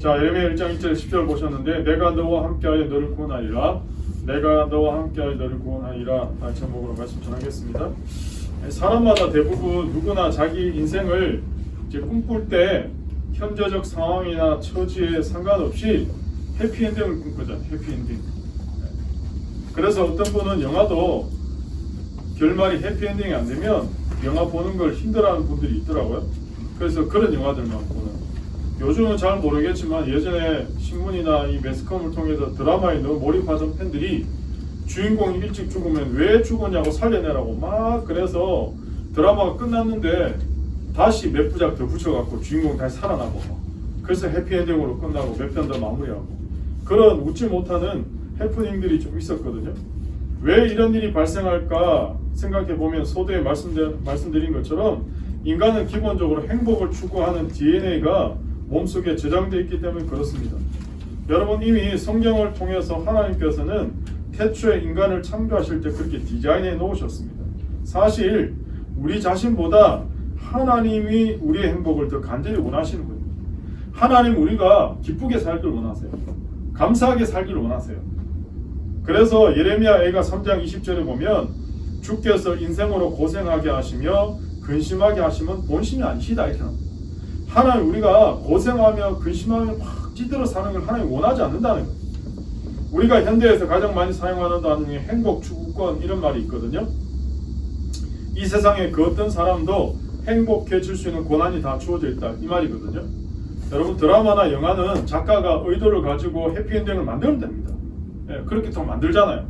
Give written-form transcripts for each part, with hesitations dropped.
자, 예레미야 1장 1절 10절 보셨는데, 내가 너와 함께하여 너를 구원하리라. 내가 너와 함께하여 너를 구원하리라. 제목으로 말씀 전하겠습니다. 사람마다 대부분 누구나 자기 인생을 이제 꿈꿀 때 현재적 상황이나 처지에 상관없이 해피엔딩을 꿈꾸잖아요. 해피엔딩. 그래서 어떤 분은 영화도 결말이 해피엔딩이 안 되면 영화 보는 걸 힘들어하는 분들이 있더라고요. 그래서 그런 영화들만 보는. 요즘은 잘 모르겠지만 예전에 신문이나 이 매스컴을 통해서 드라마에 너무 몰입하던 팬들이 주인공이 일찍 죽으면 왜 죽었냐고 살려내라고 막 그래서 드라마가 끝났는데 다시 몇 부작 더 붙여갖고 주인공 다시 살아나고 그래서 해피엔딩으로 끝나고 몇 편 더 마무리하고 그런 웃지 못하는 해프닝들이 좀 있었거든요. 왜 이런 일이 발생할까 생각해보면 소두에 말씀드린 것처럼 인간은 기본적으로 행복을 추구하는 DNA가 몸속에 저장되어 있기 때문에 그렇습니다. 여러분 이미 성경을 통해서 하나님께서는 태초에 인간을 창조하실 때 그렇게 디자인해 놓으셨습니다. 사실 우리 자신보다 하나님이 우리의 행복을 더 간절히 원하시는 거예요. 하나님 우리가 기쁘게 살기를 원하세요. 감사하게 살기를 원하세요. 그래서 예레미야 애가 3장 20절에 보면 주께서 인생으로 고생하게 하시며 근심하게 하시면 본심이 아니시다 이렇게 합니다. 하나님 우리가 고생하며 근심하며 막 찌들어 사는 걸 하나님 원하지 않는다는 거예요. 우리가 현대에서 가장 많이 사용하는 단어 중에 행복 추구권 이런 말이 있거든요. 이 세상에 그 어떤 사람도 행복해질 수 있는 고난이 다 주어져 있다 이 말이거든요. 여러분 드라마나 영화는 작가가 의도를 가지고 해피엔딩을 만들면 됩니다. 예, 그렇게 또 만들잖아요.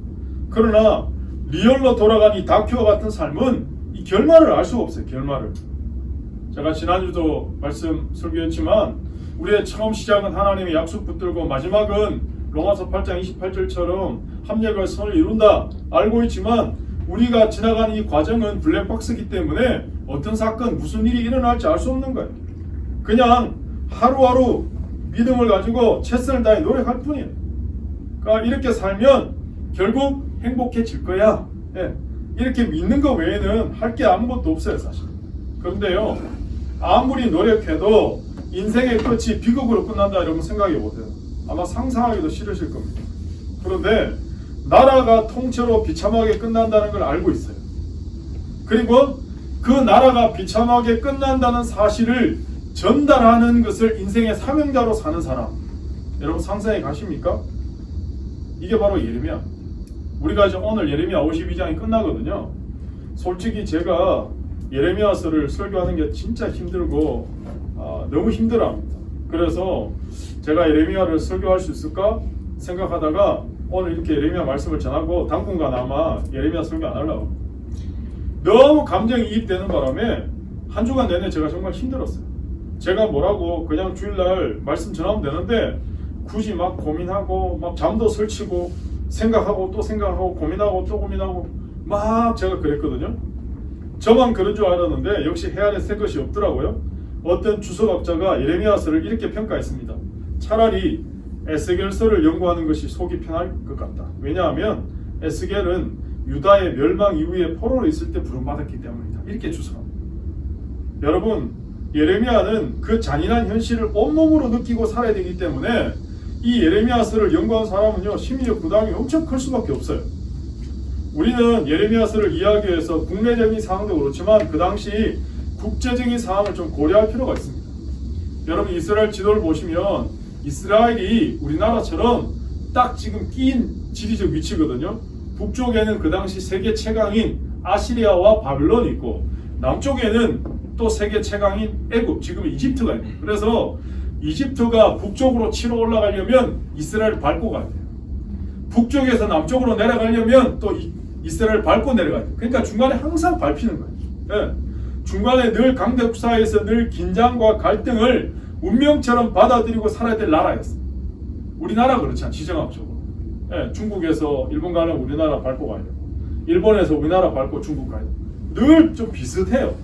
그러나 리얼로 돌아간 이 다큐와 같은 삶은 이 결말을 알 수가 없어요. 결말을. 제가 지난주도 말씀 설교했지만 우리의 처음 시작은 하나님의 약속 붙들고 마지막은 로마서 8장 28절처럼 합력할 선을 이룬다 알고 있지만 우리가 지나가는 이 과정은 블랙박스이기 때문에 어떤 사건 무슨 일이 일어날지 알 수 없는 거예요. 그냥 하루하루 믿음을 가지고 최선을 다해 노력할 뿐이에요. 그러니까 이렇게 살면 결국 행복해질 거야. 예. 이렇게 믿는 거 외에는 할 게 아무것도 없어요 사실. 그런데요 아무리 노력해도 인생의 끝이 비극으로 끝난다 여러분 생각해 보세요. 아마 상상하기도 싫으실 겁니다. 그런데 나라가 통째로 비참하게 끝난다는 걸 알고 있어요. 그리고 그 나라가 비참하게 끝난다는 사실을 전달하는 것을 인생의 사명자로 사는 사람 여러분 상상해 가십니까? 이게 바로 예레미야. 우리가 이제 오늘 예레미야 52장이 끝나거든요. 솔직히 제가 예레미야서를 설교하는 게 진짜 힘들고 너무 힘들어합니다. 그래서 제가 예레미야를 설교할 수 있을까 생각하다가 오늘 이렇게 예레미야 말씀을 전하고 당분간 아마 예레미야 설교 안 하려고 합니다. 너무 감정이 이입되는 바람에 한 주간 내내 제가 정말 힘들었어요. 제가 뭐라고 그냥 주일날 말씀 전하면 되는데 굳이 막 고민하고 막 잠도 설치고 생각하고 또 생각하고 고민하고 또 고민하고 막 제가 그랬거든요. 저만 그런 줄 알았는데 역시 해안에 새 것이 없더라고요. 어떤 주석학자가 예레미야서를 이렇게 평가했습니다. 차라리 에스겔서를 연구하는 것이 속이 편할 것 같다. 왜냐하면 에스겔은 유다의 멸망 이후에 포로로 있을 때 부름받았기 때문이다. 이렇게 주석합니다. 여러분 예레미야는 그 잔인한 현실을 온몸으로 느끼고 살아야 되기 때문에 이 예레미야서를 연구한 사람은요 심리적 부담이 엄청 클 수밖에 없어요. 우리는 예레미야서를 이해하기 위해서 국내적인 상황도 그렇지만 그 당시 국제적인 상황을 좀 고려할 필요가 있습니다. 여러분 이스라엘 지도를 보시면 이스라엘이 우리나라처럼 딱 지금 끼인 지리적 위치거든요. 북쪽에는 그 당시 세계 최강인 아시리아와 바빌론이 있고 남쪽에는 또 세계 최강인 애굽, 지금 이집트가 있고 그래서 이집트가 북쪽으로 치러 올라가려면 이스라엘을 밟고 가야 돼요. 북쪽에서 남쪽으로 내려가려면 또 이스라엘을 밟고 내려가야 돼요. 그러니까 중간에 항상 밟히는 거예요. 네. 중간에 늘 강대국 사이에서 늘 긴장과 갈등을 운명처럼 받아들이고 살아야 될 나라였어요. 우리나라 그렇지 않죠. 지정학적으로. 네. 중국에서 일본 가려면 우리나라 밟고 가야 되고 일본에서 우리나라 밟고 중국 가야 되고 늘 좀 비슷해요.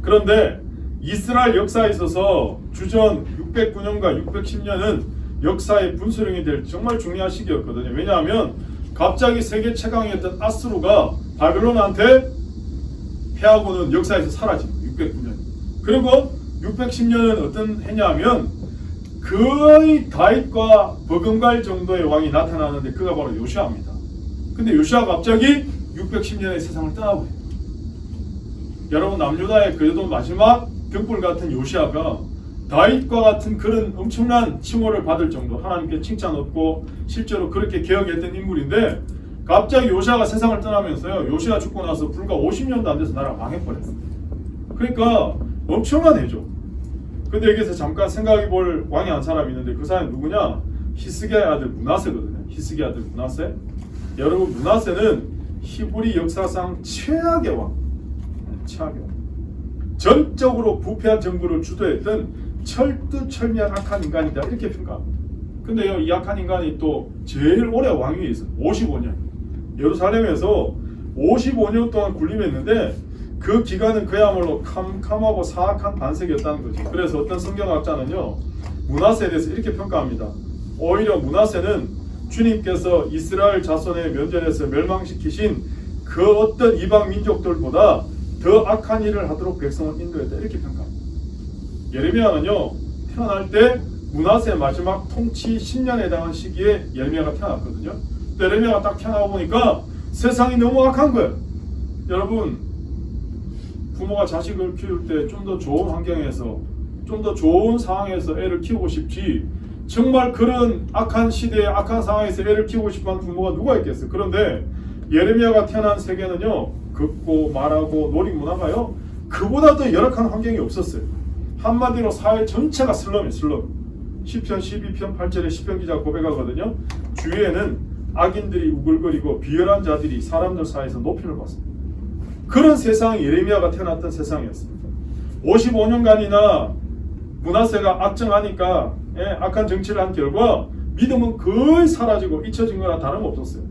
그런데 이스라엘 역사에 있어서 주전 609년과 610년은 역사의 분수령이 될 정말 중요한 시기였거든요. 왜냐하면 갑자기 세계 최강이었던 아수르가 바빌론한테 패하고는 역사에서 사라진 거예요. 609년. 그리고 610년은 어떤 해냐면 거의 다윗과 버금갈 정도의 왕이 나타나는데 그가 바로 요시아입니다. 근데 요시아가 갑자기 610년의 세상을 떠나버려요. 여러분, 남유다의 그래도 마지막 벽불 같은 요시아가 다윗과 같은 그런 엄청난 칭호를 받을 정도, 하나님께 칭찬 얻고 실제로 그렇게 개혁했던 인물인데 갑자기 요시아가 세상을 떠나면서요, 요시아 죽고 나서 불과 50년도 안 돼서 나라가 망해버렸어요. 그러니까 엄청난 해죠. 근데 여기서 잠깐 생각해 볼 왕이 한 사람이 있는데 그 사람이 누구냐? 히스기야의 아들 므낫세거든요. 히스기야의 아들 므낫세. 여러분, 므낫세는 히브리 역사상 최악의 왕, 최악의 왕. 전적으로 부패한 정부를 주도했던 철두철미한 악한 인간이다, 이렇게 평가합니다. 근데요, 이 악한 인간이 또 제일 오래 왕위에 있어요. 55년. 예루살렘에서 55년 동안 군림했는데 그 기간은 그야말로 캄캄하고 사악한 반색이었다는 거죠. 그래서 어떤 성경학자는요, 므낫세에 대해서 이렇게 평가합니다. 오히려 므낫세는 주님께서 이스라엘 자손의 면전에서 멸망시키신 그 어떤 이방 민족들보다 더 악한 일을 하도록 백성을 인도했다, 이렇게 평가합니다. 예레미야는요, 태어날 때 므낫세의 마지막 통치 10년에 해당하는 시기에 예레미야가 태어났거든요. 예레미야가 딱 태어나고 보니까 세상이 너무 악한 거예요. 여러분, 부모가 자식을 키울 때 좀 더 좋은 환경에서, 좀 더 좋은 상황에서 애를 키우고 싶지, 정말 그런 악한 시대에 악한 상황에서 애를 키우고 싶어하는 부모가 누가 있겠어요. 그런데 예레미야가 태어난 세계는요, 걷고 말하고 놀이 문화가요, 그보다 더 열악한 환경이 없었어요. 한마디로 사회 전체가 슬럼이에요. 슬럼. 시편 12편 8절에 시편 기자가 고백하거든요. 주위에는 악인들이 우글거리고 비열한 자들이 사람들 사이에서 높임을 받습니다. 그런 세상이 예레미야가 태어났던 세상이었습니다. 55년간이나 므낫세가 악정하니까 악한 정치를 한 결과 믿음은 거의 사라지고 잊혀진 거나 다름없었어요.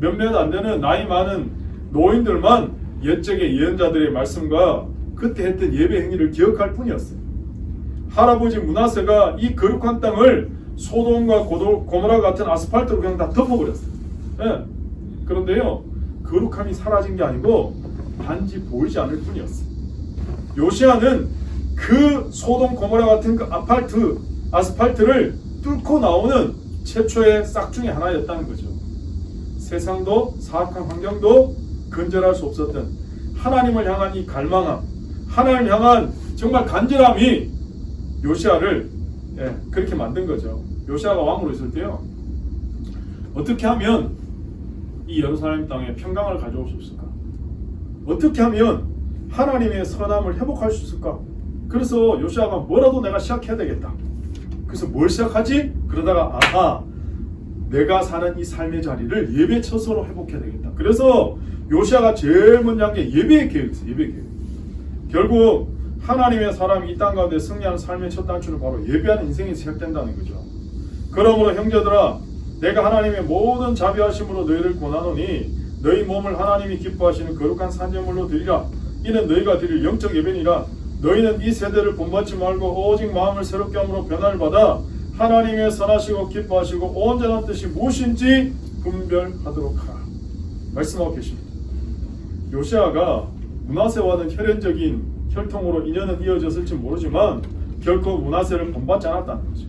몇몇 안 되는 나이 많은 노인들만 옛적의 예언자들의 말씀과 그때 했던 예배 행위를 기억할 뿐이었어요. 할아버지 므낫세가 이 거룩한 땅을 소돔과 고모라 같은 아스팔트로 그냥 다 덮어버렸어요. 예. 그런데요, 거룩함이 사라진 게 아니고 단지 보이지 않을 뿐이었어요. 요시아는 그 소돔 고모라 같은 그 아스팔트를 뚫고 나오는 최초의 싹 중에 하나였다는 거죠. 세상도 사악한 환경도 근절할 수 없었던 하나님을 향한 이 갈망함, 하나님을 향한 정말 간절함이 요시아를 그렇게 만든 거죠. 요시아가 왕으로 있을 때요, 어떻게 하면 이 예루살렘 땅에 평강을 가져올 수 있을까? 어떻게 하면 하나님의 선함을 회복할 수 있을까? 그래서 요시아가 뭐라도 내가 시작해야 되겠다. 그래서 뭘 시작하지? 그러다가 내가 사는 이 삶의 자리를 예배 처소로 회복해야 되겠다. 그래서 요시아가 제일 먼저 한 게 예배의 계획이었어요. 예배 계획. 결국 하나님의 사람이 이 땅 가운데 승리하는 삶의 첫 단추는 바로 예배하는 인생이 시작된다는 거죠. 그러므로 형제들아, 내가 하나님의 모든 자비하심으로 너희를 권하노니 너희 몸을 하나님이 기뻐하시는 거룩한 산제물로 드리라. 이는 너희가 드릴 영적 예배니라. 너희는 이 세대를 본받지 말고 오직 마음을 새롭게 함으로 변화를 받아 하나님의 선하시고 기뻐하시고 온전한 뜻이 무엇인지 분별하도록 하라. 말씀하고 계십니다. 요시아가 므낫세와는 혈연적인 혈통으로 인연은 이어졌을지 모르지만 결코 므낫세를 본받지 않았다는 거죠.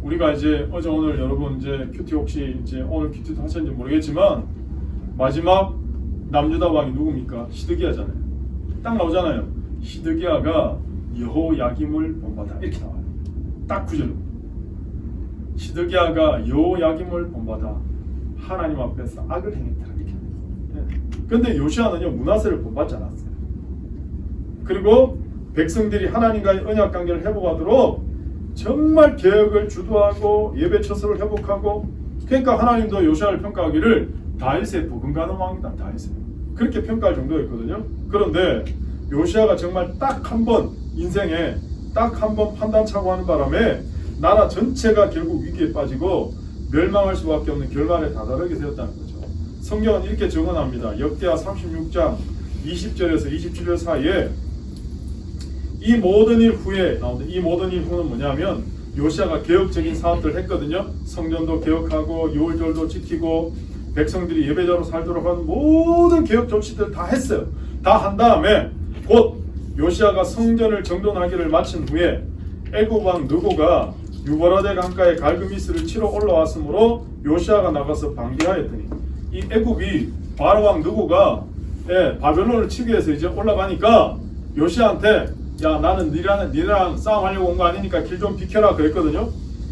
우리가 이제 어제 오늘 여러분 이제 큐티 혹시 이제 오늘 큐티도 하셨는지 모르겠지만 마지막 남유다 왕이 누굽니까? 시드기야잖아요. 딱 나오잖아요. 시드기야가 여호야김을 본받아, 이렇게 나와요. 딱 구절로. 시드기야가 여호야김을 본받아 하나님 앞에서 악을 행했다, 이렇게. 그런데 요시아는요, 므낫세를 본받지 않았어요. 그리고 백성들이 하나님과의 언약 관계를 회복하도록 정말 개혁을 주도하고 예배 처소를 회복하고, 그러니까 하나님도 요시아를 평가하기를 다윗의 버금가는 왕이다, 다윗의. 그렇게 평가할 정도였거든요. 그런데 요시아가 정말 딱 한 번 인생에 딱 한 번 판단차고 하는 바람에 나라 전체가 결국 위기에 빠지고 멸망할 수밖에 없는 결말에 다다르게 되었다는 거죠. 성경은 이렇게 증언합니다. 역대하 36장 20절에서 27절 사이에 이 모든 일 후에 나오는데, 이 모든 일 후는 뭐냐면 요시아가 개혁적인 사업들을 했거든요. 성전도 개혁하고 유월절도 지키고 백성들이 예배자로 살도록 하는 모든 개혁 조치들 다 했어요. 다 한 다음에 곧 요시아가 성전을 정돈하기를 마친 후에 애굽 왕 느고가 유버라데 강가에 갈그미스를 치러 올라왔으므로 요시아가 나가서 방기하였더니 이 애굽이 바로왕 느고가 바벨론을 치기 위해서 이제 올라가니까 요시아한테 야 나는 니랑 싸움하려고 온 거 아니니까 길 좀 비켜라 그랬거든요.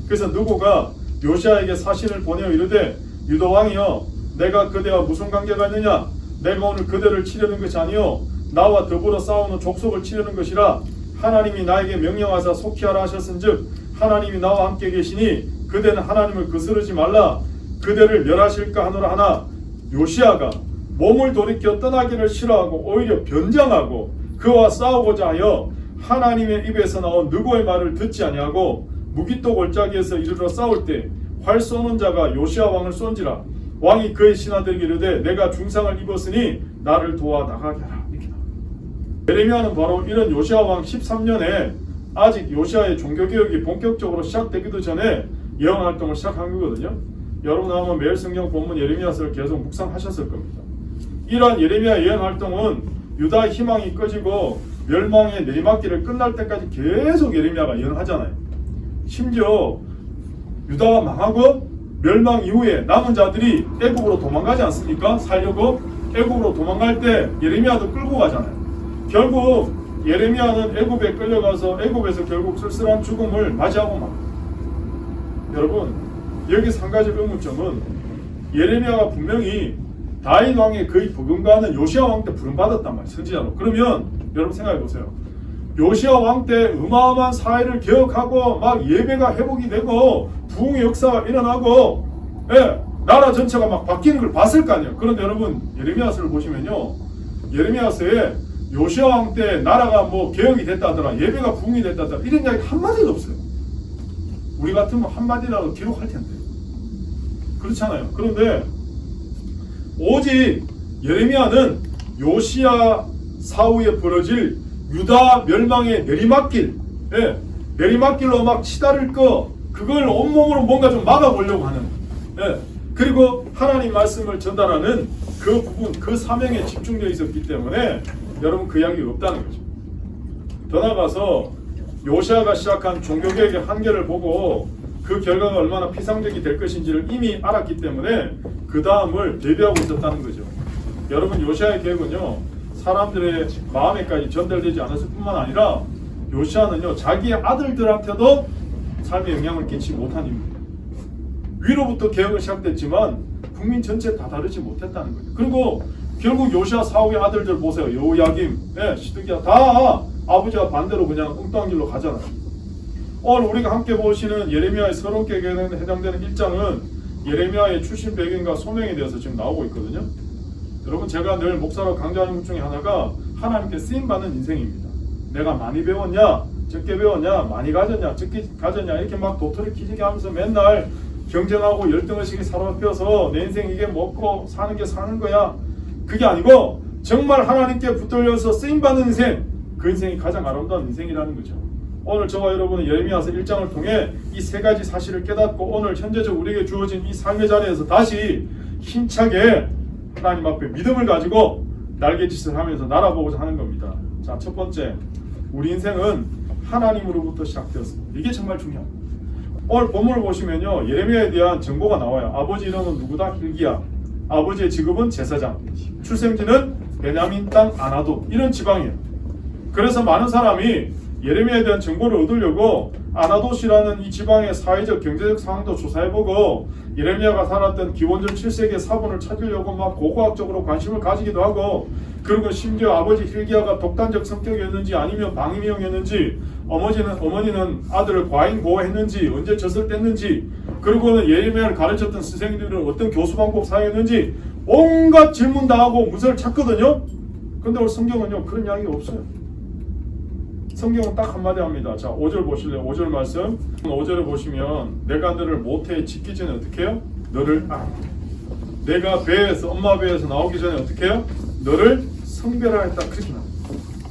그래서 느고가 요시아에게 사신을 보내어 이르되 유다 왕이여 내가 그대와 무슨 관계가 있느냐 내가 오늘 그대를 치려는 것이 아니요 나와 더불어 싸우는 족속을 치려는 것이라 하나님이 나에게 명령하사 속히하라 하셨은즉 하나님이 나와 함께 계시니 그대는 하나님을 거스르지 말라 그대를 멸하실까 하노라 하나 요시아가 몸을 돌이켜 떠나기를 싫어하고 오히려 변장하고 그와 싸우고자 하여 하나님의 입에서 나온 느고의 말을 듣지 아니하고 무기토 골짜기에서 이르러 싸울 때 활 쏘는 자가 요시아 왕을 쏜지라 왕이 그의 신하들에게 이르되 내가 중상을 입었으니 나를 도와 나가게 하라. 이렇게 나옵니다. 예레미야는 바로 이런 요시아 왕 13년에 아직 요시아의 종교개혁이 본격적으로 시작되기도 전에 예언 활동을 시작한 거거든요. 여러분 아마 매일 성경 본문 예레미야서를 계속 묵상하셨을 겁니다. 이러한 예레미야 예언 활동은 유다의 희망이 꺼지고 멸망의 내리막길을 끝날 때까지 계속 예레미야가 예언하잖아요. 심지어 유다가 망하고 멸망 이후에 남은 자들이 애굽으로 도망가지 않습니까? 살려고 애굽으로 도망갈 때 예레미야도 끌고 가잖아요. 결국 예레미야는 애굽에 끌려가서 애굽에서 결국 쓸쓸한 죽음을 맞이하고 맙니다. 여러분 여기서 한 가지 의문점은 예레미야가 분명히 다윗 왕의 거의 버금가는 요시아 왕 때 부름받았단 말이에요. 선지자로. 그러면 여러분 생각해 보세요. 요시아 왕 때 어마어마한 사회를 개혁하고 막 예배가 회복이 되고 부흥의 역사가 일어나고 나라 전체가 막 바뀌는 걸 봤을 거 아니에요. 그런데 여러분 예레미야서를 보시면요. 예레미야서에 요시아 왕 때 나라가 뭐 개혁이 됐다더라 예배가 부흥이 됐다더라 이런 이야기 한마디도 없어요. 우리 같으면 한마디라도 기록할 텐데 그렇잖아요. 그런데 오직 예레미야는 요시아 사후에 벌어질 유다 멸망의 내리막길 내리막길로 막 치달을 거 그걸 온몸으로 뭔가 좀 막아보려고 하는 그리고 하나님 말씀을 전달하는 그 부분 그 사명에 집중되어 있었기 때문에 여러분 그 이야기 없다는 거죠. 더 나아가서 요시아가 시작한 종교개혁의 한계를 보고 그 결과가 얼마나 피상적이 될 것인지를 이미 알았기 때문에 그 다음을 대비하고 있었다는 거죠. 여러분 요시아의 계획은요 사람들의 마음에까지 전달되지 않았을 뿐만 아니라 요시아는요 자기의 아들들한테도 삶에 영향을 끼치지 못한 인물입니다. 위로부터 개혁은 시작됐지만 국민 전체 다 다르지 못했다는 거죠. 그리고 결국 요시아 사후의 아들들 보세요. 여호야김, 시드기야 다 아버지와 반대로 그냥 엉뚱한 길로 가잖아요. 오늘 우리가 함께 보시는 예레미야의 서론께 해당되는 1장은 예레미야의 출신 배경과 소명에 대해서 지금 나오고 있거든요. 여러분 제가 늘 목사로 강조하는 것 중에 하나가 하나님께 쓰임받는 인생입니다. 내가 많이 배웠냐 적게 배웠냐 많이 가졌냐 적게 가졌냐 이렇게 막 도토리 키지게 하면서 맨날 경쟁하고 열등의식이 사로잡혀서 내 인생 이게 먹고 사는 게 사는 거야 그게 아니고 정말 하나님께 붙들려서 쓰임받는 인생 그 인생이 가장 아름다운 인생이라는 거죠. 오늘 저와 여러분은 예레미야서 1장을 통해 이 세 가지 사실을 깨닫고 오늘 현재적 우리에게 주어진 이 삶의 자리에서 다시 힘차게 하나님 앞에 믿음을 가지고 날개짓을 하면서 날아보고자 하는 겁니다. 자, 첫 번째, 우리 인생은 하나님으로부터 시작되었습니다. 이게 정말 중요합니다. 오늘 본문을 보시면요, 예레미야에 대한 정보가 나와요. 아버지 이름은 누구다? hil기야. 아버지의 직업은 제사장. 출생지는 베냐민 땅 아나돗. 이런 지방이에요. 그래서 많은 사람이 예레미야에 대한 정보를 얻으려고 아나돗이라는 이 지방의 사회적 경제적 상황도 조사해보고 예레미야가 살았던 기원전 7세기의 사본을 찾으려고 막 고고학적으로 관심을 가지기도 하고 그리고 심지어 아버지 hil기야가 독단적 성격이었는지 아니면 방임형이었는지 어머니는 아들을 과잉 보호했는지 언제 젖을 뗐는지 그리고는 예레미야를 가르쳤던 선생님들은 어떤 교수 방법 사용했는지 온갖 질문 다 하고 문서를 찾거든요. 근데 오늘 성경은요 그런 이야기가 없어요. 성경은 딱 한마디 합니다. 자, 5절 보실래요? 5절 말씀. 5절을 보시면 내가 너를 모태에 짓기 전에 어떻게 해요? 너를 내가 배에서 엄마 배에서 나오기 전에 어떻게 해요? 너를 성별하였다. 그렇게 나옵니다.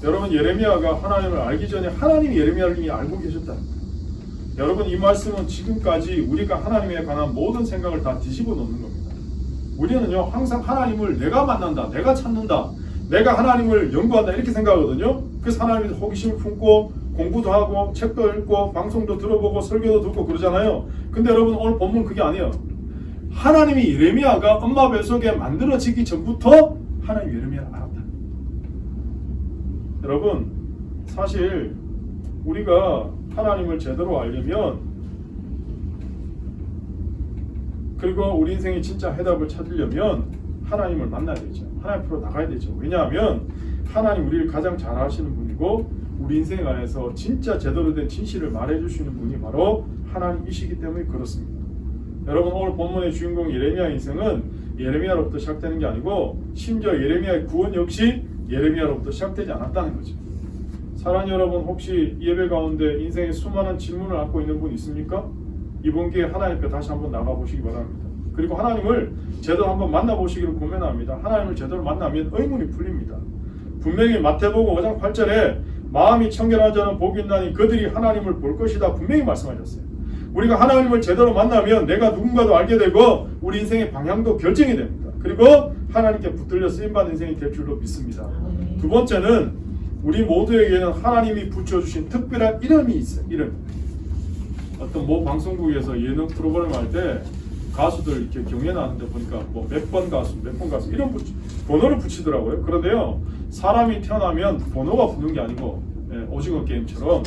여러분 예레미야가 하나님을 알기 전에 하나님이 예레미야를 이미 알고 계셨다. 여러분 이 말씀은 지금까지 우리가 하나님에 관한 모든 생각을 다 뒤집어 놓는 겁니다. 우리는요 항상 하나님을 내가 만난다, 내가 찾는다, 내가 하나님을 연구한다 이렇게 생각하거든요. 그래서 하나님에 호기심을 품고 공부도 하고 책도 읽고 방송도 들어보고 설교도 듣고 그러잖아요. 근데 여러분 오늘 본문 그게 아니에요. 하나님이 예레미야가 엄마 뱃속에 만들어지기 전부터 하나님이 예레미야를 알았다. 여러분 사실 우리가 하나님을 제대로 알려면 그리고 우리 인생이 진짜 해답을 찾으려면 하나님을 만나야 되죠. 하나님 앞으로 나가야 되죠. 왜냐하면 하나님 우리를 가장 잘 아시는 분이고 우리 인생 안에서 진짜 제대로 된 진실을 말해주시는 분이 바로 하나님이시기 때문에 그렇습니다. 여러분 오늘 본문의 주인공 예레미야 인생은 예레미야로부터 시작되는 게 아니고 심지어 예레미야의 구원 역시 예레미야로부터 시작되지 않았다는 거죠. 사랑하는 여러분 혹시 예배 가운데 인생의 수많은 질문을 안고 있는 분 있습니까? 이번 기회에 하나님 앞에 다시 한번 나가보시기 바랍니다. 그리고 하나님을 제대로 한번 만나보시기를 권면합니다. 하나님을 제대로 만나면 의문이 풀립니다. 분명히 마태복음 5장 8절에 마음이 청결한 자는 복이 있나니 그들이 하나님을 볼 것이다 분명히 말씀하셨어요. 우리가 하나님을 제대로 만나면 내가 누군가도 알게 되고 우리 인생의 방향도 결정이 됩니다. 그리고 하나님께 붙들려 쓰임받는 인생이 될 줄로 믿습니다. 두 번째는 우리 모두에게는 하나님이 붙여주신 특별한 이름이 있어요. 이름. 어떤 모 방송국에서 예능 프로그램 할 때 가수들 이렇게 경연하는데 보니까 뭐 몇 번 가수 이런 번호를 붙이더라고요. 그런데요 사람이 태어나면 번호가 붙는 게 아니고 오징어 게임처럼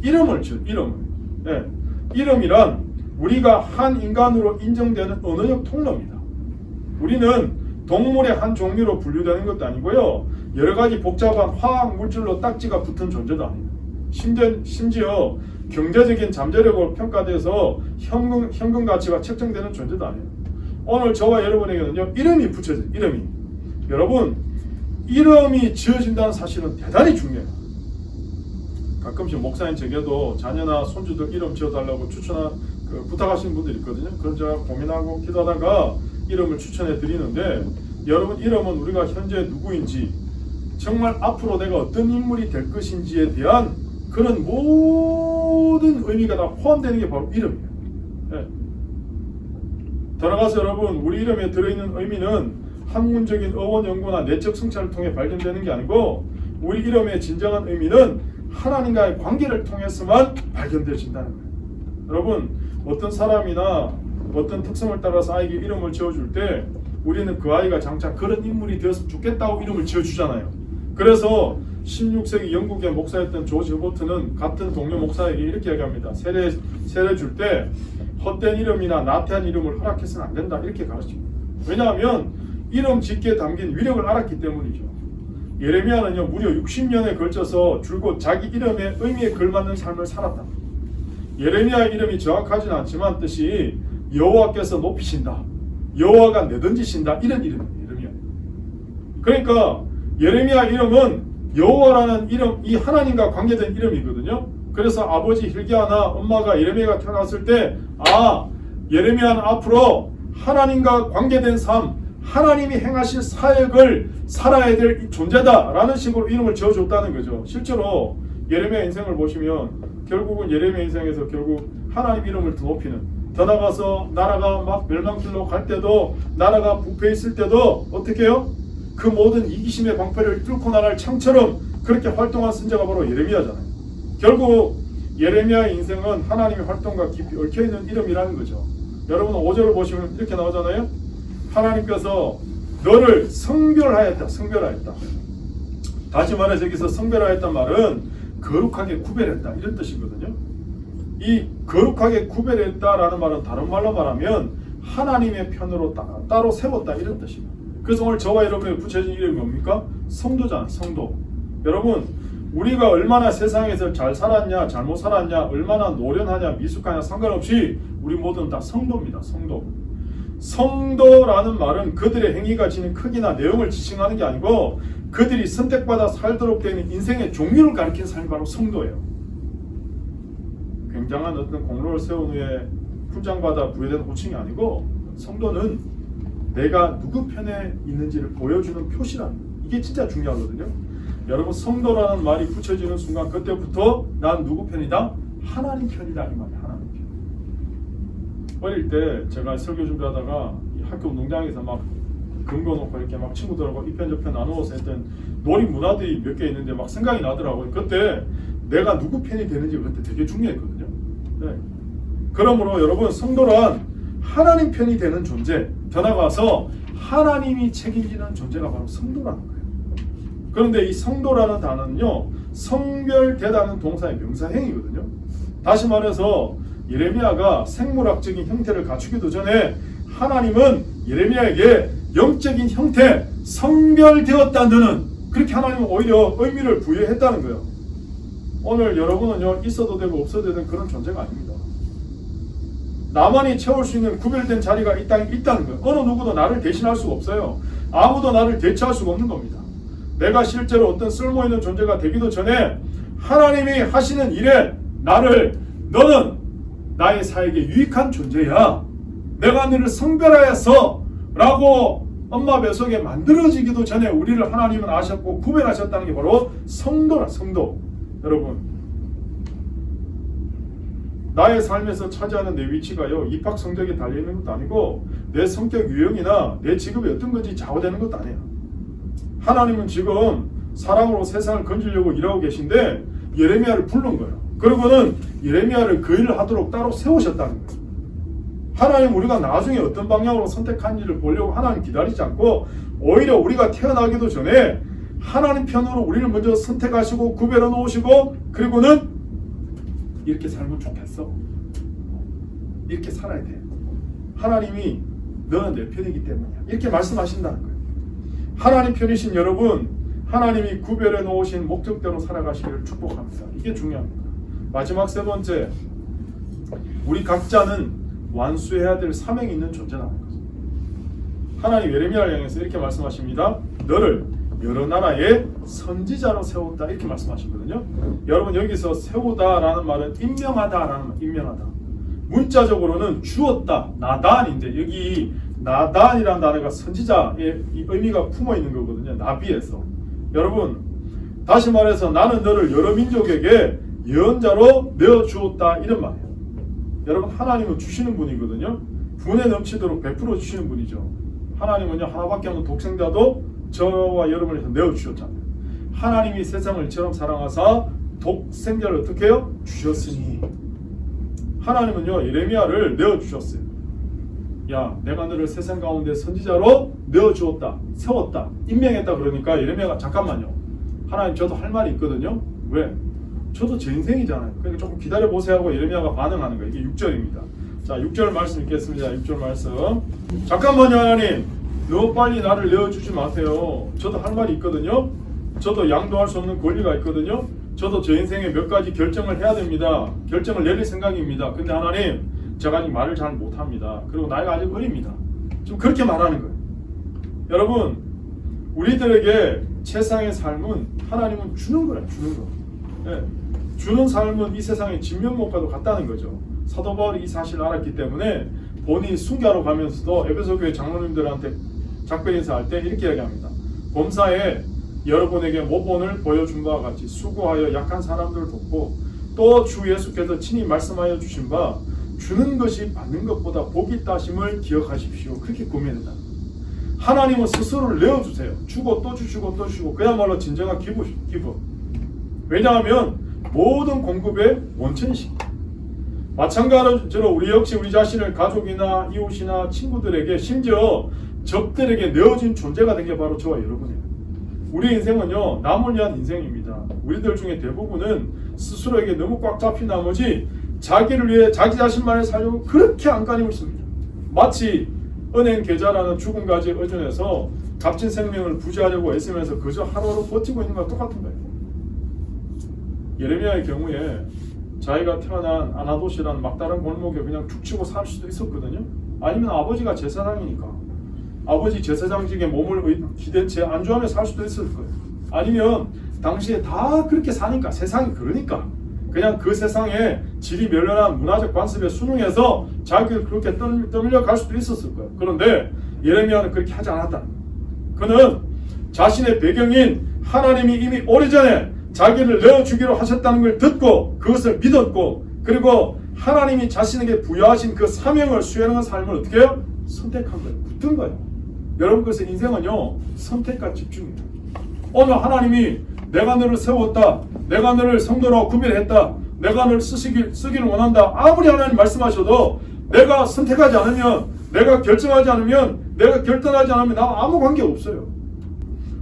이름을 지어 이름을. 이름이란 우리가 한 인간으로 인정되는 언어적 통로입니다. 우리는 동물의 한 종류로 분류되는 것도 아니고요. 여러 가지 복잡한 화학 물질로 딱지가 붙은 존재도 아닙니다. 심지어 경제적인 잠재력으로 평가돼서 현금 가치가 책정되는 존재도 아니에요. 오늘 저와 여러분에게는요 이름이 붙여져요. 이름이. 여러분 이름이 지어진다는 사실은 대단히 중요해요. 가끔씩 목사님 제게도 자녀나 손주들 이름 지어달라고 부탁하시는 분들이 있거든요. 그런 제가 고민하고 기도하다가 이름을 추천해 드리는데 여러분 이름은 우리가 현재 누구인지 정말 앞으로 내가 어떤 인물이 될 것인지에 대한 그런 모든 의미가 다 포함되는 게 바로 이름이에요. 들어가서 여러분 우리 이름에 들어있는 의미는 학문적인 어원 연구나 내적 성찰을 통해 발견되는 게 아니고 우리 이름의 진정한 의미는 하나님과의 관계를 통해서만 발견되어진다는 거예요. 여러분 어떤 사람이나 어떤 특성을 따라서 아이에게 이름을 지어줄 때 우리는 그 아이가 장차 그런 인물이 되었으면 좋겠다고 이름을 지어주잖아요. 그래서 16세기 영국의 목사였던 조지 허버트는 같은 동료 목사에게 이렇게 얘기합니다. 세례 줄 때 헛된 이름이나 나태한 이름을 허락해서는 안 된다 이렇게 가르칩니다. 왜냐하면 이름 짓기에 담긴 위력을 알았기 때문이죠. 예레미야는요 무려 60년에 걸쳐서 줄곧 자기 이름의 의미에 걸맞는 삶을 살았다. 예레미야의 이름이 정확하지는 않지만 뜻이 여호와께서 높이신다, 여호와가 내던지신다 이런 이름이에요. 예레미야. 그러니까 예레미야 이름은 여호와라는 이름, 이 하나님과 관계된 이름이거든요. 그래서 아버지 hilkiah나 엄마가 예레미야가 태어났을 때 예레미야는 앞으로 하나님과 관계된 삶, 하나님이 행하실 사역을 살아야 될 존재다라는 식으로 이름을 지어줬다는 거죠. 실제로 예레미야 인생을 보시면 결국은 예레미야 인생에서 결국 하나님 이름을 더 높이는, 더 나가서 나라가 막 멸망길로 갈 때도, 나라가 부패 있을 때도 어떻게 해요? 그 모든 이기심의 방패를 뚫고 나갈 창처럼 그렇게 활동한 선자가 바로 예레미야잖아요. 결국 예레미야의 인생은 하나님의 활동과 깊이 얽혀있는 이름이라는 거죠. 여러분 5절을 보시면 이렇게 나오잖아요. 하나님께서 너를 성별하였다. 다시 말해서 여기서 성별하였단 말은 거룩하게 구별했다 이런 뜻이거든요. 이 거룩하게 구별했다라는 말은 다른 말로 말하면 하나님의 편으로 따로 세웠다 이런 뜻입니다. 그래서 오늘 저와 여러분의 붙여진 이름이 뭡니까? 성도잖아요. 성도. 여러분 우리가 얼마나 세상에서 잘 살았냐 잘못 살았냐 얼마나 노련하냐 미숙하냐 상관없이 우리 모두는 다 성도입니다. 성도. 성도라는 말은 그들의 행위가 지닌 크기나 내용을 지칭하는 게 아니고 그들이 선택받아 살도록 되는 인생의 종류를 가리키는 사람이 바로 성도예요. 굉장한 어떤 공로를 세운 후에 훈장받아 부여된 호칭이 아니고 성도는 내가 누구 편에 있는지를 보여주는 표시라는, 이게 진짜 중요하거든요. 여러분 성도라는 말이 붙여지는 순간 그때부터 난 누구 편이다? 하나님 편이다 이 말이야. 하나님 편. 어릴 때 제가 설교 준비하다가 학교 농장에서 막 금고 놓고 이렇게 막 친구들하고 이 편 저 편 나누어서 했던 놀이 문화들이 몇 개 있는데 막 생각이 나더라고요. 그때 내가 누구 편이 되는지 그때 되게 중요했거든요. 네. 그러므로 여러분 성도란 하나님 편이 되는 존재, 더 나아가서 하나님이 책임지는 존재가 바로 성도라는 거예요. 그런데 이 성도라는 단어는요, 성별되다는 동사의 명사형이거든요. 다시 말해서 예레미야가 생물학적인 형태를 갖추기도 전에 하나님은 예레미야에게 영적인 형태, 성별되었다는, 그렇게 하나님은 오히려 의미를 부여했다는 거예요. 오늘 여러분은요, 있어도 되고 없어도 되는 그런 존재가 아닙니다. 나만이 채울 수 있는 구별된 자리가 이 땅에 있다는 거예요. 어느 누구도 나를 대신할 수가 없어요. 아무도 나를 대체할 수가 없는 겁니다. 내가 실제로 어떤 쓸모있는 존재가 되기도 전에 하나님이 하시는 일에 너는 나의 사에게 유익한 존재야, 내가 너를 성별하여서 라고 엄마 뱃속에 만들어지기도 전에 우리를 하나님은 아셨고 구별하셨다는 게 바로 성도라. 성도. 여러분, 나의 삶에서 차지하는 내 위치가요, 입학 성적에 달려있는 것도 아니고 내 성격 유형이나 내 직업이 어떤 건지 좌우되는 것도 아니에요. 하나님은 지금 사랑으로 세상을 건지려고 일하고 계신데 예레미야를 부른 거예요. 그리고는 예레미야를 그 일을 하도록 따로 세우셨다는 거예요. 하나님 우리가 나중에 어떤 방향으로 선택한지를 보려고 하나님 기다리지 않고 오히려 우리가 태어나기도 전에 하나님 편으로 우리를 먼저 선택하시고 구별해 놓으시고, 그리고는 이렇게 살면 좋겠어, 이렇게 살아야 돼, 하나님이 너는 내 편이기 때문이야, 이렇게 말씀하신다는 거예요. 하나님 편이신 여러분, 하나님이 구별해 놓으신 목적대로 살아가시기를 축복합니다. 이게 중요합니다. 마지막 세 번째, 우리 각자는 완수해야 될 사명이 있는 존재라는 거죠. 하나님 예레미야를 향해서 이렇게 말씀하십니다. 너를 여러 나라의 선지자로 세웠다, 이렇게 말씀하시거든요. 여러분, 여기서 세우다라는 말은 임명하다라는 말, 임명하다. 문자적으로는 주었다, 나단인데, 여기 나단이라는 단어가 선지자의 의미가 품어 있는 거거든요. 나비에서. 여러분, 다시 말해서 나는 너를 여러 민족에게 예언자로 내어주었다, 이런 말이에요. 여러분, 하나님은 주시는 분이거든요. 분에 넘치도록 베풀어 주시는 분이죠. 하나님은요, 하나밖에 없는 독생자도 저와 여러분을 위해서 내어주셨잖아요. 하나님이 세상을 이처럼 사랑하사 독생자를 어떻게 해요? 주셨으니. 하나님은요, 예레미야를 내어주셨어요. 야, 내가 너를 세상 가운데 선지자로 내어주었다, 세웠다, 임명했다. 그러니까 예레미야가 잠깐만요, 하나님 저도 할 말이 있거든요. 왜? 저도 제 인생이잖아요. 그러니까 조금 기다려보세요 하고 예레미야가 반응하는 거예요. 이게 6절입니다. 자, 6절 말씀 읽겠습니다. 6절 말씀. 잠깐만요, 하나님, 너무 빨리 나를 내어주지 마세요. 저도 할 말이 있거든요. 저도 양도할 수 없는 권리가 있거든요. 저도 제 인생에 몇 가지 결정을 해야 됩니다. 결정을 내릴 생각입니다. 근데 하나님, 제가 아직 말을 잘 못합니다. 그리고 나이가 아직 어립니다. 좀 그렇게 말하는 거예요. 여러분, 우리들에게 세상의 삶은 하나님은 주는 거예요. 주는 거. 네. 주는 삶은 이 세상의 진면목과도 같다는 거죠. 사도 바울이 이 사실을 알았기 때문에 본인이 순교하러 가면서도 에베소 교회 장로님들한테 작별 인사할 때 이렇게 이야기합니다. 범사에 여러분에게 모본을 보여준 바와 같이 수고하여 약한 사람들을 돕고 또 주 예수께서 친히 말씀하여 주신 바 주는 것이 받는 것보다 복이 있다심을 기억하십시오. 그렇게 고민한다. 하나님은 스스로를 내어주세요. 주고 또 주시고 또 주시고, 그야말로 진정한 기부. 왜냐하면 모든 공급의 원천이십니다. 마찬가지로 우리 역시 우리 자신을 가족이나 이웃이나 친구들에게, 심지어 적들에게 내어진 존재가 된 게 바로 저와 여러분이에요. 우리 인생은요, 남을 위한 인생입니다. 우리들 중에 대부분은 스스로에게 너무 꽉 잡힌 나머지 자기를 위해 자기 자신만을 살려고 그렇게 안간힘을 씁니다. 마치 은행 계좌라는 죽은 가지에 의존해서 값진 생명을 부지하려고 애쓰면서 그저 하루하루 버티고 있는 것과 똑같은 거예요. 예레미야의 경우에 자기가 태어난 아나돗이라는 막다른 골목에 그냥 죽치고 살 수도 있었거든요. 아니면 아버지가 제사장이니까 아버지 제사장직에 몸을 기댄 채 안주하며 살 수도 있을 거예요. 아니면 당시에 다 그렇게 사니까, 세상이 그러니까 그냥 그 세상에 질이 멸렬한 문화적 관습에 순응해서 자기를 그렇게 떠밀려 갈 수도 있었을 거예요. 그런데 예레미야는 그렇게 하지 않았다. 그는 자신의 배경인 하나님이 이미 오래전에 자기를 내어주기로 하셨다는 걸 듣고 그것을 믿었고, 그리고 하나님이 자신에게 부여하신 그 사명을 수행하는 삶을 어떻게 해요? 선택한 거예요. 붙은 거예요. 여러분, 그래서 인생은요, 선택과 집중이에요. 오늘 하나님이 내가 너를 세웠다, 내가 너를 성도라고 구별했다. 내가 너를 쓰기를 원한다. 아무리 하나님 말씀하셔도 내가 선택하지 않으면, 내가 결정하지 않으면, 내가 결단하지 않으면 나 아무 관계 없어요.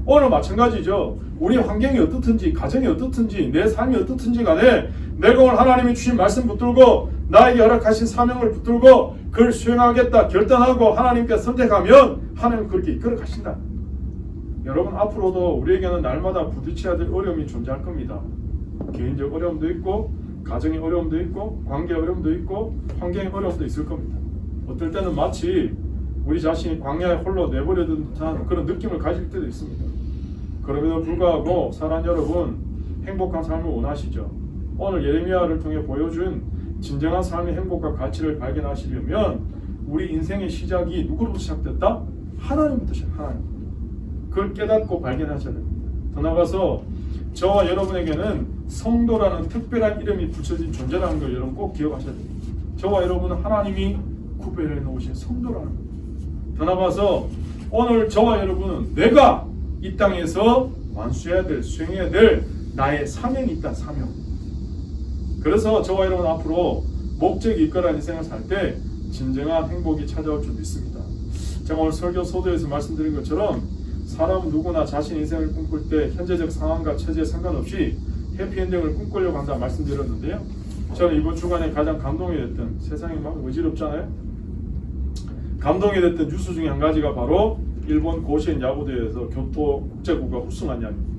오늘 마찬가지죠. 우리 환경이 어떻든지, 가정이 어떻든지, 내 삶이 어떻든지 간에 내가 오늘 하나님이 주신 말씀 붙들고 나에게 허락하신 사명을 붙들고 그걸 수행하겠다 결단하고 하나님께 선택하면 하나님은 그렇게 이끌어 가신다. 여러분, 앞으로도 우리에게는 날마다 부딪혀야 될 어려움이 존재할 겁니다. 개인적 어려움도 있고, 가정의 어려움도 있고, 관계의 어려움도 있고, 환경의 어려움도 있을 겁니다. 어떨 때는 마치 우리 자신이 광야에 홀로 내버려둔 듯한 그런 느낌을 가질 때도 있습니다. 그럼에도 불구하고 사랑하는 여러분, 행복한 삶을 원하시죠? 오늘 예레미야를 통해 보여준 진정한 삶의 행복과 가치를 발견하시려면 우리 인생의 시작이 누구로부터 시작됐다? 하나님부터 시작. 하나님. 그걸 깨닫고 발견하셔야 됩니다. 더 나아가서 저와 여러분에게는 성도라는 특별한 이름이 붙여진 존재라는 걸 여러분 꼭 기억하셔야 됩니다. 저와 여러분은 하나님이 구별해 놓으신 성도라는 겁니다. 더 나아가서 오늘 저와 여러분은 내가 이 땅에서 완수해야 될, 수행해야 될 나의 사명이 있다. 사명. 그래서 저와 여러분 앞으로 목적이 이끌어간 인생을 살 때 진정한 행복이 찾아올 줄 믿습니다. 제가 오늘 설교 소도에서 말씀드린 것처럼 사람은 누구나 자신 인생을 꿈꿀 때 현재적 상황과 처지에 상관없이 해피엔딩을 꿈꾸려고 한다 말씀드렸는데요. 저는 이번 주간에 가장 감동이 됐던, 세상이 막 어지럽잖아요. 감동이 됐던 뉴스 중에 한 가지가 바로 일본 고시엔 야구대회에서 교토국제고가 우승한 이야기입니다.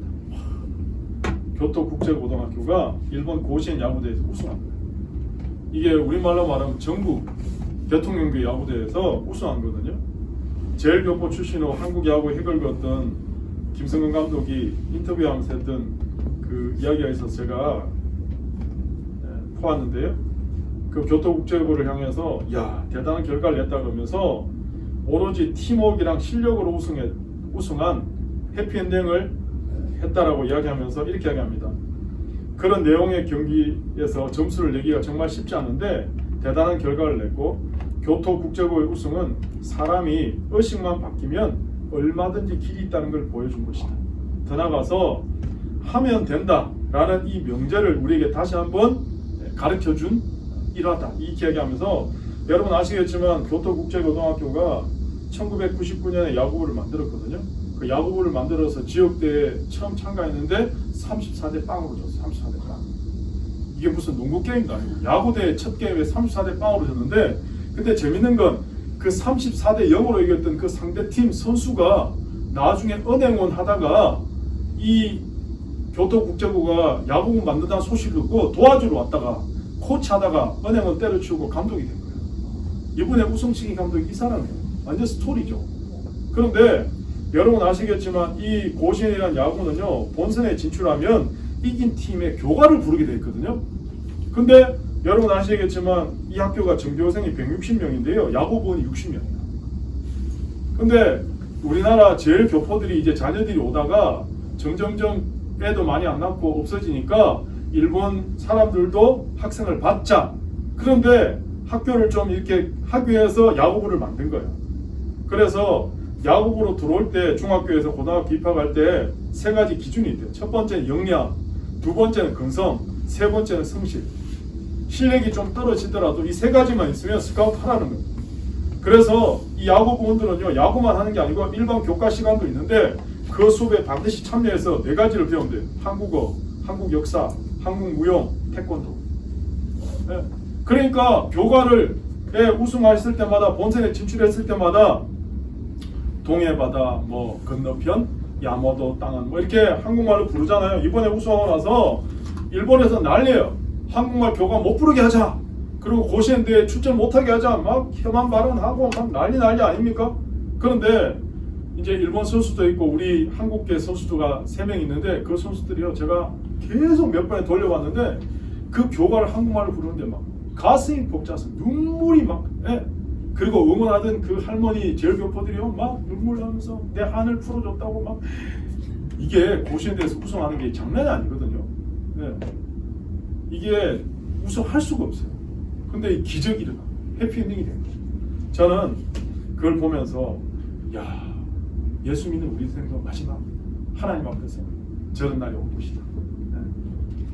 교토국제고등학교가 일본 고시엔 야구대회에서 우승합니다. 이게 우리말로 말하면 전국 대통령교 야구대회에서 우승한 거거든요. 제일교포 출신으로 한국 야구의 핵을 그었던 김성근 감독이 인터뷰하면서 했던 그 이야기가 있어서 제가 포왔는데요. 그 교토국제고를 향해서 야, 대단한 결과를 냈다 그러면서 오로지 팀워크랑 실력으로 우승한 해피엔딩을 했다라고 이야기하면서 이렇게 이야기합니다. 그런 내용의 경기에서 점수를 내기가 정말 쉽지 않은데 대단한 결과를 냈고, 교토국제고의 우승은 사람이 의식만 바뀌면 얼마든지 길이 있다는 걸 보여준 것이다. 더 나아가서 하면 된다라는 이 명제를 우리에게 다시 한번 가르쳐준 일화다. 이렇게 이야기하면서 여러분 아시겠지만 교토국제고등학교가 1999년에 야구부를 만들었거든요. 그 야구부를 만들어서 지역대회에 처음 참가했는데 34대 빵으로 졌어요. 34대 빵. 이게 무슨 농구 게임도 아니고 야구대회 첫 게임에 34대 빵으로 졌는데, 근데 재밌는 건 그 34대 0으로 이겼던 그 상대팀 선수가 나중에 은행원 하다가 이 교토국제고가 야구부 만든다는 소식을 듣고 도와주러 왔다가 코치 하다가 은행원 때려치우고 감독이 된 거예요. 이번에 우승시킨 감독이 이 사람이에요. 완전 스토리죠. 그런데 여러분 아시겠지만 이 고시엔이라는 야구는요, 본선에 진출하면 이긴 팀의 교가를 부르게 되어 있거든요. 근데 여러분 아시겠지만 이 학교가 전교생이 160명인데요. 야구부원이 60명이에요. 근데 우리나라 제일 교포들이 이제 자녀들이 오다가 점점점 애도 많이 안 낳고 없어지니까 일본 사람들도 학생을 받자. 그런데 학교를 좀 이렇게 하기 위해서 야구부를 만든 거예요. 그래서 야구부로 들어올 때 중학교에서 고등학교 입학할 때 세 가지 기준이 있대요. 첫 번째는 역량, 두 번째는 근성, 세 번째는 성실. 실력이 좀 떨어지더라도 이 세 가지만 있으면 스카우트 하라는 거예요. 그래서 이 야구부원들은요, 야구만 하는 게 아니고 일반 교과 시간도 있는데 그 수업에 반드시 참여해서 네 가지를 배우면 돼요. 한국어, 한국 역사, 한국 무용, 태권도. 네. 그러니까 교과를 우승했을 때마다, 본선에 진출했을 때마다 동해바다, 뭐 건너편, 야마도 땅은 뭐 이렇게 한국말로 부르잖아요. 이번에 우승하고 나서 일본에서 난리예요. 한국말 교과 못 부르게 하자. 그리고 고시엔 대회 출전 못하게 하자. 막 혐한 발언하고 막 난리 아닙니까? 그런데 이제 일본 선수도 있고 우리 한국계 선수가 3명 있는데 그 선수들이요, 제가 계속 몇 번에 돌려봤는데 그 교과를 한국말로 부르는데 막 가슴이 벅차서 눈물이 막, 그리고 응원하던 그 할머니 제일교포들이요, 막 눈물 나면서 내 한을 풀어줬다고 막. 이게 고시엔 대회에서 우승하는 게 장난이 아니거든요. 이게 우승할 수가 없어요. 근데 이 기적이 일어나, 해피엔딩이 된 거죠. 저는 그걸 보면서 야, 예수 믿는 우리 인생도 마지막 하나님 앞에서 저런 날이 올 것이다.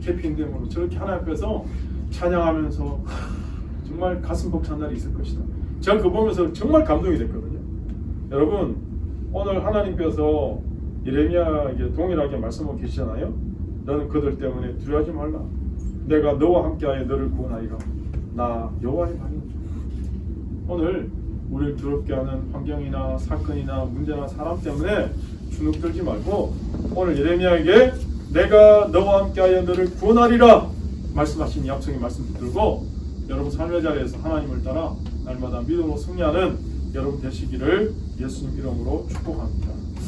개피인됨으로 저렇게 하나님 앞에서 찬양하면서 정말 가슴 벅찬 날이 있을 것이다. 제가 그거 보면서 정말 감동이 됐거든요. 여러분, 오늘 하나님께서 예레미야에게 동일하게 말씀하고 계시잖아요. 너는 그들 때문에 두려워하지 말라. 내가 너와 함께하여 너를 구원하리라. 나 여호와의 방임이다. 오늘 우리를 두렵게 하는 환경이나 사건이나 문제나 사람 때문에 주눅들지 말고 오늘 예레미야에게 내가 너와 함께하여 너를 구원하리라 말씀하신 약속의 말씀 붙들고 여러분 삶의 자리에서 하나님을 따라 날마다 믿음으로 승리하는 여러분 되시기를 예수님 이름으로 축복합니다.